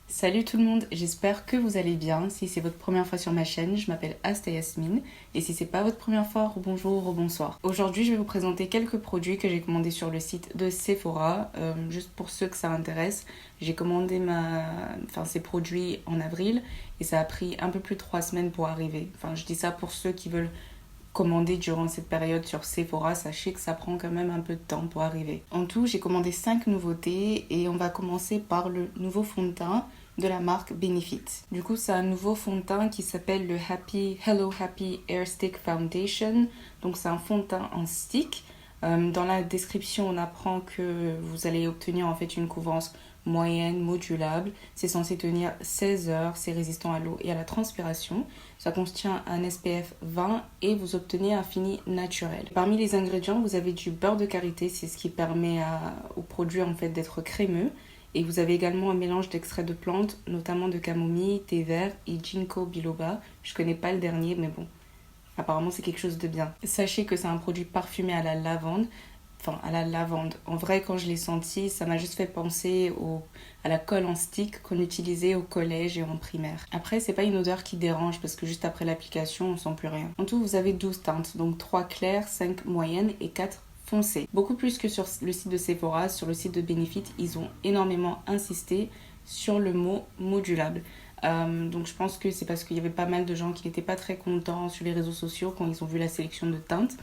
Salut tout le monde, j'espère que vous allez bien. Si c'est votre première fois sur ma chaîne, je m'appelle Asta Yasmine. Et si c'est pas votre première fois, bonjour ou bonsoir. Aujourd'hui, je vais vous présenter quelques produits que j'ai commandés sur le site de Sephora. Juste pour ceux que ça intéresse, j'ai commandé ces produits en avril et ça a pris un peu plus de 3 semaines pour arriver. Je dis ça pour ceux qui veulent commander durant cette période sur Sephora, sachez que ça prend quand même un peu de temps pour arriver. En tout, j'ai commandé 5 nouveautés et on va commencer par le nouveau fond de teint de la marque Benefit. Du coup, c'est un nouveau fond de teint qui s'appelle le Hello Happy Air Stick Foundation. Donc, c'est un fond de teint en stick. Dans la description, on apprend que vous allez obtenir en fait une couvrance moyenne, modulable. C'est censé tenir 16 heures, c'est résistant à l'eau et à la transpiration. Ça contient un SPF 20 et vous obtenez un fini naturel. Parmi les ingrédients, vous avez du beurre de karité, c'est ce qui permet au produit en fait d'être crémeux. Et vous avez également un mélange d'extraits de plantes, notamment de camomille, thé vert et ginkgo biloba. Je connais pas le dernier, mais bon, apparemment c'est quelque chose de bien. Sachez que c'est un produit parfumé à la lavande. En vrai, quand je l'ai senti, ça m'a juste fait penser à la colle en stick qu'on utilisait au collège et en primaire. Après, c'est pas une odeur qui dérange parce que juste après l'application, on sent plus rien. En tout, vous avez 12 teintes, donc 3 claires, 5 moyennes et 4 foncées. Beaucoup plus que sur le site de Sephora, sur le site de Benefit, ils ont énormément insisté sur le mot modulable. Donc je pense que c'est parce qu'il y avait pas mal de gens qui n'étaient pas très contents sur les réseaux sociaux quand ils ont vu la sélection de teintes.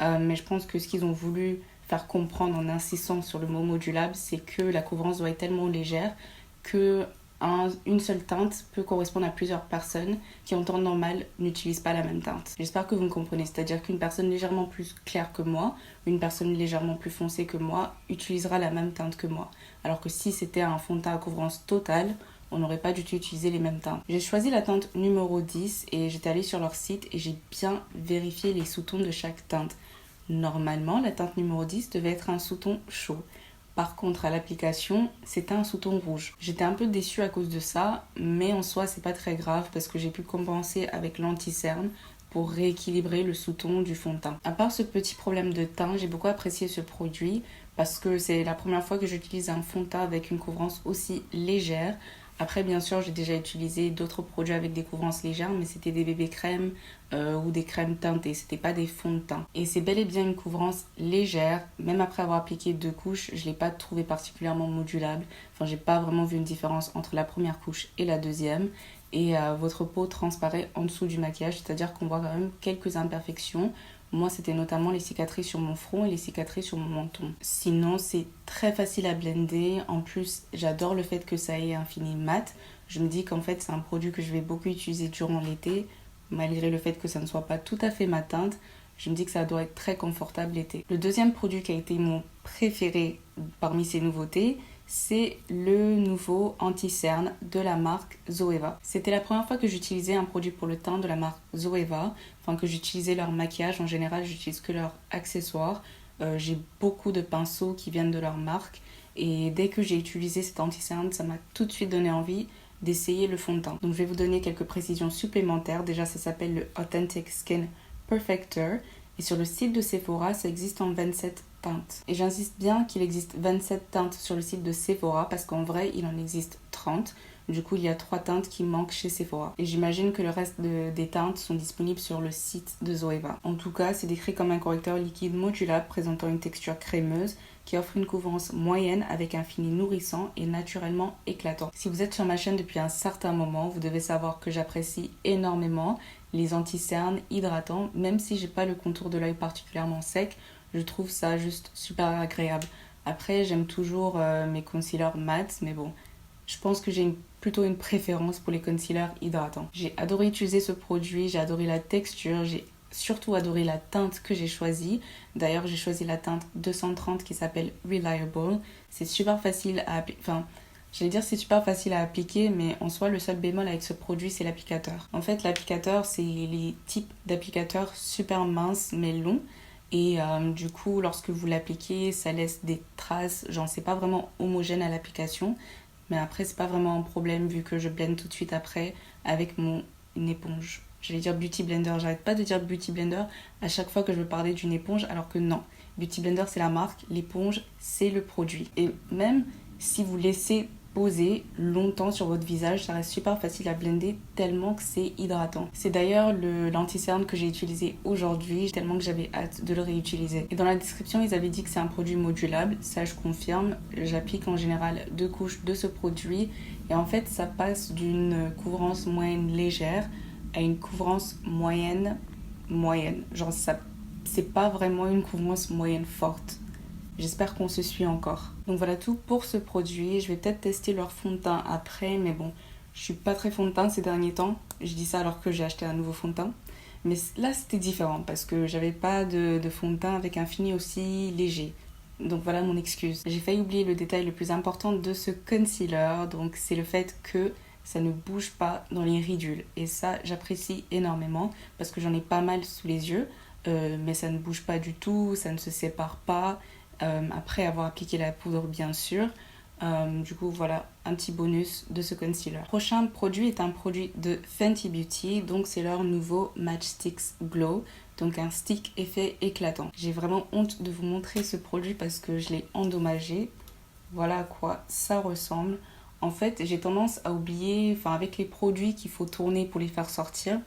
Mais je pense que ce qu'ils ont voulu faire comprendre en insistant sur le mot modulable, c'est que la couvrance doit être tellement légère que une seule teinte peut correspondre à plusieurs personnes qui en temps normal n'utilisent pas la même teinte. J'espère que vous me comprenez, c'est-à-dire qu'une personne légèrement plus claire que moi, une personne légèrement plus foncée que moi, utilisera la même teinte que moi. Alors que si c'était un fond de teint à couvrance totale, on n'aurait pas du tout utilisé les mêmes teintes. J'ai choisi la teinte numéro 10 et j'étais allée sur leur site et j'ai bien vérifié les sous-tons de chaque teinte. Normalement, la teinte numéro 10 devait être un sous-ton chaud. Par contre, à l'application, c'était un sous-ton rouge. J'étais un peu déçue à cause de ça, mais en soi, c'est pas très grave parce que j'ai pu compenser avec l'anti-cerne pour rééquilibrer le sous-ton du fond de teint. À part ce petit problème de teint, j'ai beaucoup apprécié ce produit parce que c'est la première fois que j'utilise un fond de teint avec une couvrance aussi légère. Après, bien sûr, j'ai déjà utilisé d'autres produits avec des couvrances légères, mais c'était des bébés crèmes ou des crèmes teintées, c'était pas des fonds de teint. Et c'est bel et bien une couvrance légère, même après avoir appliqué 2 couches, je l'ai pas trouvé particulièrement modulable. J'ai pas vraiment vu une différence entre la première couche et la deuxième. Et votre peau transparaît en dessous du maquillage, c'est-à-dire qu'on voit quand même quelques imperfections. Moi, c'était notamment les cicatrices sur mon front et les cicatrices sur mon menton. Sinon, c'est très facile à blender. En plus, j'adore le fait que ça ait un fini mat. Je me dis qu'en fait, c'est un produit que je vais beaucoup utiliser durant l'été. Malgré le fait que ça ne soit pas tout à fait ma teinte, je me dis que ça doit être très confortable l'été. Le deuxième produit qui a été mon préféré parmi ces nouveautés, c'est le nouveau anti-cerne de la marque Zoeva. C'était la première fois que j'utilisais un produit pour le teint de la marque Zoeva, que j'utilisais leur maquillage. En général, j'utilise que leurs accessoires. J'ai beaucoup de pinceaux qui viennent de leur marque et dès que j'ai utilisé cet anti-cerne, ça m'a tout de suite donné envie d'essayer le fond de teint. Donc je vais vous donner quelques précisions supplémentaires. Déjà, ça s'appelle le Authentic Skin Perfector et sur le site de Sephora, ça existe en 27 teintes. Et j'insiste bien qu'il existe 27 teintes sur le site de Sephora parce qu'en vrai, il en existe 30. Du coup, il y a 3 teintes qui manquent chez Sephora. Et j'imagine que le reste des teintes sont disponibles sur le site de Zoeva. En tout cas, c'est décrit comme un correcteur liquide modulable présentant une texture crémeuse qui offre une couvrance moyenne avec un fini nourrissant et naturellement éclatant. Si vous êtes sur ma chaîne depuis un certain moment, vous devez savoir que j'apprécie énormément les anti-cernes hydratants, même si j'ai pas le contour de l'œil particulièrement sec, je trouve ça juste super agréable. Après, j'aime toujours mes concealers mat, mais bon, je pense que j'ai plutôt une préférence pour les concealers hydratants. J'ai adoré utiliser ce produit, j'ai adoré la texture, j'ai surtout adoré la teinte que j'ai choisie. D'ailleurs, j'ai choisi la teinte 230 qui s'appelle Reliable. C'est super facile à appliquer. C'est super facile à appliquer, mais en soi, le seul bémol avec ce produit, c'est l'applicateur. En fait, l'applicateur, c'est les types d'applicateurs super minces mais longs. Et du coup, lorsque vous l'appliquez, ça laisse des traces. C'est pas vraiment homogène à l'application. Mais après, c'est pas vraiment un problème vu que je blende tout de suite après avec mon éponge. J'allais dire Beauty Blender, j'arrête pas de dire Beauty Blender à chaque fois que je veux parler d'une éponge, alors que non. Beauty Blender, c'est la marque, l'éponge, c'est le produit. Et même si vous laissez poser longtemps sur votre visage. Ça reste super facile à blender tellement que c'est hydratant. C'est d'ailleurs l'anti-cerne que j'ai utilisé aujourd'hui, tellement que j'avais hâte de le réutiliser. Et dans la description, ils avaient dit que c'est un produit modulable. Ça, je confirme. J'applique en général 2 couches de ce produit. Et en fait, ça passe d'une couvrance moyenne légère à une couvrance moyenne. Genre, ça, c'est pas vraiment une couvrance moyenne forte. J'espère qu'on se suit encore. Donc voilà tout pour ce produit. Je vais peut-être tester leur fond de teint après, mais bon, je suis pas très fond de teint ces derniers temps. Je dis ça alors que j'ai acheté un nouveau fond de teint. Mais là, c'était différent parce que j'avais pas de fond de teint avec un fini aussi léger. Donc voilà mon excuse. J'ai failli oublier le détail le plus important de ce concealer. Donc c'est le fait que ça ne bouge pas dans les ridules. Et ça, j'apprécie énormément parce que j'en ai pas mal sous les yeux. Mais ça ne bouge pas du tout, ça ne se sépare pas. Après avoir appliqué la poudre bien sûr. Du coup voilà un petit bonus de ce concealer. Le prochain produit est un produit de Fenty Beauty, donc c'est leur nouveau Match Stix Glow, donc un stick effet éclatant. J'ai vraiment honte de vous montrer ce produit parce que je l'ai endommagé. Voilà à quoi ça ressemble. En fait j'ai tendance à oublier, avec les produits qu'il faut tourner pour les faire sortir,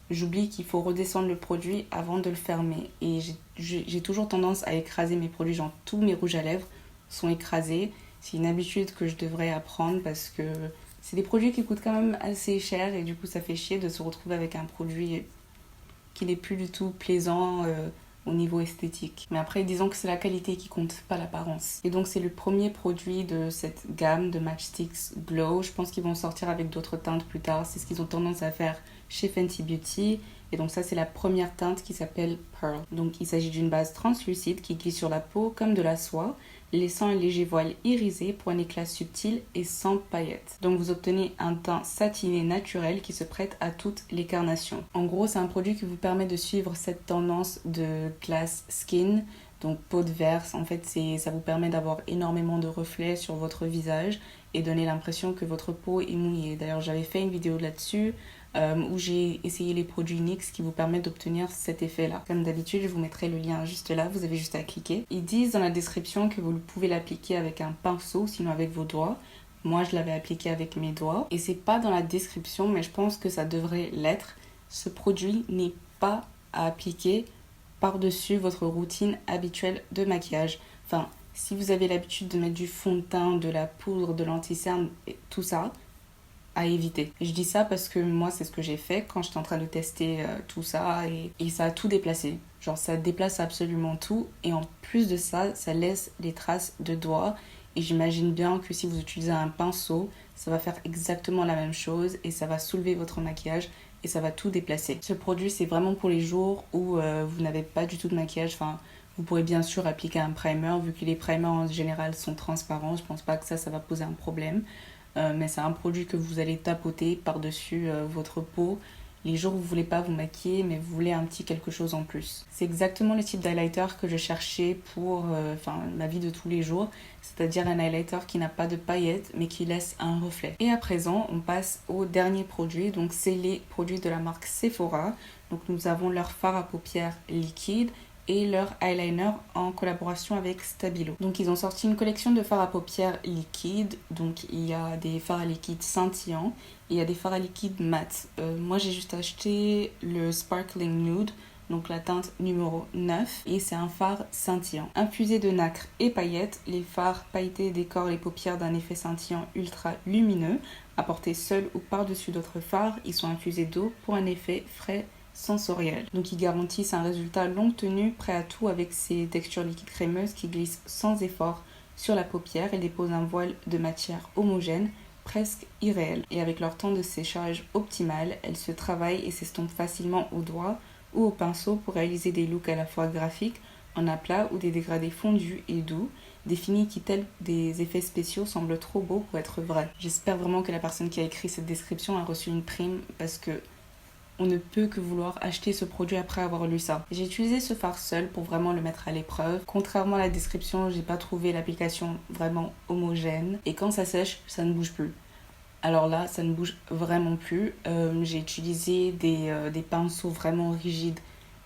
j'oublie qu'il faut redescendre le produit avant de le fermer. Et j'ai toujours tendance à écraser mes produits, genre tous mes rouges à lèvres sont écrasés. C'est une habitude que je devrais apprendre parce que c'est des produits qui coûtent quand même assez cher et du coup ça fait chier de se retrouver avec un produit qui n'est plus du tout plaisant au niveau esthétique. Mais après, disons que c'est la qualité qui compte, pas l'apparence. Et donc c'est le premier produit de cette gamme de Match Stix Glow. Je pense qu'ils vont sortir avec d'autres teintes plus tard. C'est ce qu'ils ont tendance à faire chez Fenty Beauty. Et donc ça, c'est la première teinte qui s'appelle Pearl. Donc il s'agit d'une base translucide qui glisse sur la peau comme de la soie, laissant un léger voile irisé pour un éclat subtil et sans paillettes. Donc vous obtenez un teint satiné naturel qui se prête à toutes les carnations. En gros, c'est un produit qui vous permet de suivre cette tendance de glass skin, donc peau de verre. En fait, ça vous permet d'avoir énormément de reflets sur votre visage et donner l'impression que votre peau est mouillée. D'ailleurs, j'avais fait une vidéo là-dessus où j'ai essayé les produits NYX qui vous permettent d'obtenir cet effet-là. Comme d'habitude, je vous mettrai le lien juste là, vous avez juste à cliquer. Ils disent dans la description que vous pouvez l'appliquer avec un pinceau, sinon avec vos doigts. Moi, je l'avais appliqué avec mes doigts. Et c'est pas dans la description, mais je pense que ça devrait l'être. Ce produit n'est pas à appliquer par-dessus votre routine habituelle de maquillage. Si vous avez l'habitude de mettre du fond de teint, de la poudre, de l'anti-cerne et tout ça, à éviter. Je dis ça parce que moi, c'est ce que j'ai fait quand j'étais en train de tester tout ça et ça a tout déplacé. Genre, ça déplace absolument tout et en plus de ça, ça laisse des traces de doigts. Et j'imagine bien que si vous utilisez un pinceau, ça va faire exactement la même chose et ça va soulever votre maquillage et ça va tout déplacer. Ce produit, c'est vraiment pour les jours où vous n'avez pas du tout de maquillage. Vous pourrez bien sûr appliquer un primer, vu que les primers en général sont transparents. Je pense pas que ça va poser un problème. Mais c'est un produit que vous allez tapoter par-dessus votre peau les jours où vous voulez pas vous maquiller mais vous voulez un petit quelque chose en plus. C'est exactement le type d'highlighter que je cherchais pour ma vie de tous les jours, c'est-à-dire un highlighter qui n'a pas de paillettes mais qui laisse un reflet. Et à présent, on passe au dernier produit, donc c'est les produits de la marque Sephora. Donc nous avons leur fard à paupières liquide et leur eyeliner en collaboration avec Stabilo. Donc ils ont sorti une collection de fards à paupières liquides. Donc il y a des fards à liquide scintillants et il y a des fards à liquide mat. Moi j'ai juste acheté le Sparkling Nude, donc la teinte numéro 9, et c'est un fard scintillant. Infusé de nacre et paillettes, les fards pailletés décorent les paupières d'un effet scintillant ultra lumineux. Apportés seuls ou par-dessus d'autres fards, ils sont infusés d'eau pour un effet frais sensoriel. Donc ils garantissent un résultat longue tenue, prêt à tout avec ces textures liquides crémeuses qui glissent sans effort sur la paupière et déposent un voile de matière homogène, presque irréel. Et avec leur temps de séchage optimal, elles se travaillent et s'estompent facilement au doigt ou au pinceau pour réaliser des looks à la fois graphiques, en aplat ou des dégradés fondus et doux, définis qui, tels des effets spéciaux, semblent trop beaux pour être vrais. J'espère vraiment que la personne qui a écrit cette description a reçu une prime parce que on ne peut que vouloir acheter ce produit après avoir lu ça. J'ai utilisé ce fard seul pour vraiment le mettre à l'épreuve. Contrairement à la description, j'ai pas trouvé l'application vraiment homogène. Et quand ça sèche, ça ne bouge plus. Alors là, ça ne bouge vraiment plus. J'ai utilisé des pinceaux vraiment rigides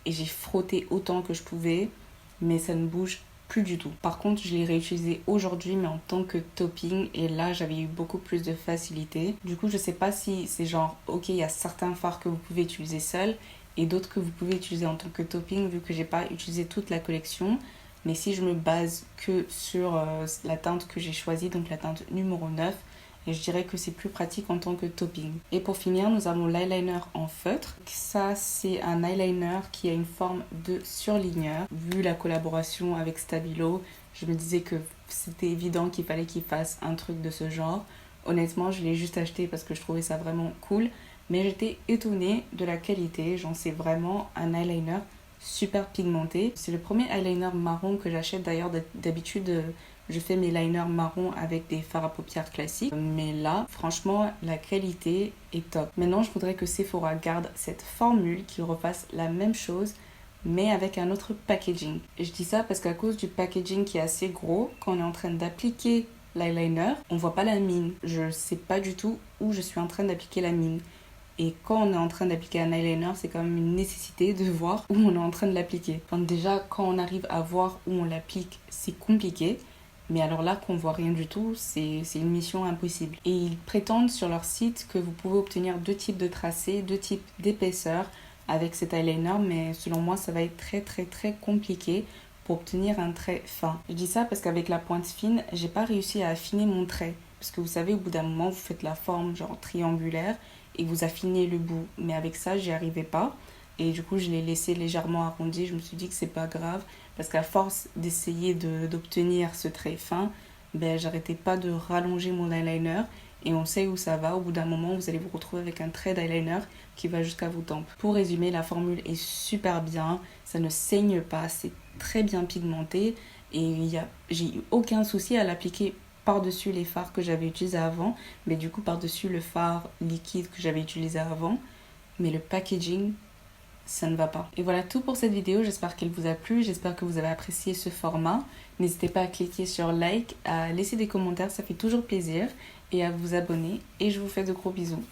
et j'ai frotté autant que je pouvais. Mais ça ne bouge plus du tout. Par contre, je l'ai réutilisé aujourd'hui, mais en tant que topping, et là, j'avais eu beaucoup plus de facilité. Du coup, je sais pas si c'est genre, ok, il y a certains fards que vous pouvez utiliser seul et d'autres que vous pouvez utiliser en tant que topping, vu que j'ai pas utilisé toute la collection. Mais si je me base que sur la teinte que j'ai choisie, donc la teinte numéro 9, et je dirais que c'est plus pratique en tant que topping. Et pour finir, nous avons l'eyeliner en feutre. Ça, c'est un eyeliner qui a une forme de surligneur. Vu la collaboration avec Stabilo, je me disais que c'était évident qu'il fallait qu'il fasse un truc de ce genre. Honnêtement, je l'ai juste acheté parce que je trouvais ça vraiment cool. Mais j'étais étonnée de la qualité. J'en sais vraiment un eyeliner super pigmenté. C'est le premier eyeliner marron que j'achète. D'ailleurs, d'habitude, je fais mes liners marron avec des fards à paupières classiques. Mais là, franchement, la qualité est top. Maintenant, je voudrais que Sephora garde cette formule, qu'ils refassent la même chose, mais avec un autre packaging. Et je dis ça parce qu'à cause du packaging qui est assez gros, quand on est en train d'appliquer l'eyeliner, on voit pas la mine. Je sais pas du tout où je suis en train d'appliquer la mine. Et quand on est en train d'appliquer un eyeliner, c'est quand même une nécessité de voir où on est en train de l'appliquer. Enfin, déjà, quand on arrive à voir où on l'applique, c'est compliqué. Mais alors là, qu'on voit rien du tout, c'est une mission impossible. Et ils prétendent sur leur site que vous pouvez obtenir 2 types de tracés, 2 types d'épaisseur avec cet eyeliner. Mais selon moi, ça va être très compliqué pour obtenir un trait fin. Je dis ça parce qu'avec la pointe fine, j'ai pas réussi à affiner mon trait. Parce que vous savez, au bout d'un moment, vous faites la forme genre triangulaire et vous affinez le bout. Mais avec ça, j'y arrivais pas. Et du coup, je l'ai laissé légèrement arrondi. Je me suis dit que c'est pas grave. Parce qu'à force d'essayer d'obtenir ce trait fin, ben, j'arrêtais pas de rallonger mon eyeliner. Et on sait où ça va. Au bout d'un moment, vous allez vous retrouver avec un trait d'eyeliner qui va jusqu'à vos tempes. Pour résumer, la formule est super bien. Ça ne saigne pas. C'est très bien pigmenté. Et j'ai eu aucun souci à l'appliquer par-dessus les fards que j'avais utilisés avant. Mais du coup, par-dessus le fard liquide que j'avais utilisé avant. Mais le packaging, ça ne va pas. Et voilà tout pour cette vidéo, j'espère qu'elle vous a plu, j'espère que vous avez apprécié ce format. N'hésitez pas à cliquer sur like, à laisser des commentaires, ça fait toujours plaisir, et à vous abonner. Et je vous fais de gros bisous.